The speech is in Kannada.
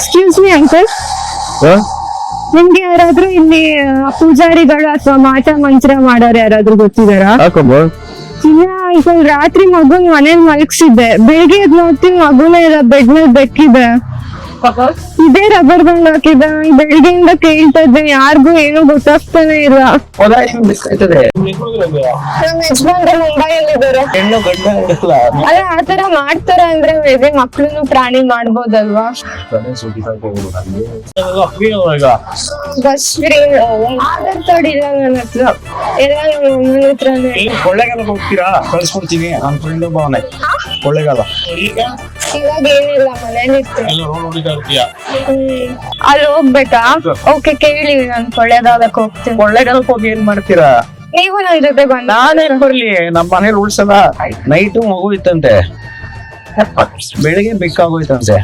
ಎಕ್ಸ್ಕ್ಯೂಸ್ ಮೀ ಅಂಕಲ್, ನಿಮ್ಗೆ ಯಾರಾದ್ರೂ ಇಲ್ಲಿ ಪೂಜಾರಿಗಳು ಅಥವಾ ಮಾಟ ಮಂತ್ರ ಮಾಡೋರು ಯಾರಾದ್ರೂ ಗೊತ್ತಿದಾರಾ? ಇಲ್ಲ ಅಂಕಲ್, ರಾತ್ರಿ ಮಗುನ್ ಮನೇಲಿ ಮಲಗಿಸಿದ್ದೆ, ಬೆಳಿಗ್ಗೆ ಎದ್ದು ನೋಡ್ತೀನಿ ಮಗುನೇ ಇಲ್ಲ, ಬೆಡ್ ಮೇಲೆ ಬೆಕ್ಕಿದೆ, ಇದೇ ರಬ್ಬರ್ ಬಂಡ್ ಹಾಕಿದ. ಬೆಳಿಗ್ಗೆಯಿಂದ ಕೇಳ್ತಾ ಇದ್ದೆ, ಯಾರಿಗೂ ಏನೂ ಗೊತ್ತಾಗ್ತಾನೆ ಇಲ್ಲ. ನಮ್ ಯಜಮಾನ್ರು ಮುಂಬೈಯಲ್ಲಿದ್ದಾರೆ. ಅಲ್ಲ ಆತರ ಮಾಡ್ತಾರ ಅಂದ್ರೆ ಬೇರೆ ಮಕ್ಳುನು ಪ್ರಾಣಿ ಮಾಡ್ಬೋದಲ್ವಾ? ಬಸ್ ಫ್ರೀ ಆಧಾರ್ ಕಾರ್ಡ್ ಇಲ್ಲ ನನ್ನ ಹತ್ರ, ಎಲ್ಲ ನಮ್ಮ ಅಮ್ಮನ ಹತ್ರನೇ. ಕೊಳ್ಳೇಗಾಲ ಹೋಗ್ತೀರಾ? ಕಳ್ಸ್ಕೊಡ್ತೀನಿ, ನನ್ನ ಫ್ರೆಂಡ್ ಒಬ್ಬವನೇ. ಕೊಳ್ಳೇಗಾಲ ಇವಾಗ ಏನಿಲ್ಲ, ಮನೇಲಿ ಇರ್ತೀನಿ. ಅಲ್ಲಿ ಹೋಗ್ಬೇಕಾ? ಓಕೆ, ಕೇಳಿ, ನಾನು ಕೊಳ್ಳೇಗಾಲಕ್ಕೆ ಹೋಗ್ತೀನಿ. ಕೊಳ್ಳೇಗಾಲಕ್ಕೆ ಹೋಗಿ ಏನ್ ಮಾಡ್ತೀರಾ? ನೀವು ನನ್ನ ಜೊತೆ ಬಂದ. ನಾನೇನ್ ಬರ್ಲಿ, ನಮ್ಮ ಮನೇಲಿ ಉಳ್ಸಲ್ಲ. ನೈಟು ಮಗು ಇತ್ತಂತೆ, ಬೆಳಿಗ್ಗೆ ಬೇಕಾಗೋಯ್ತಂತೆ.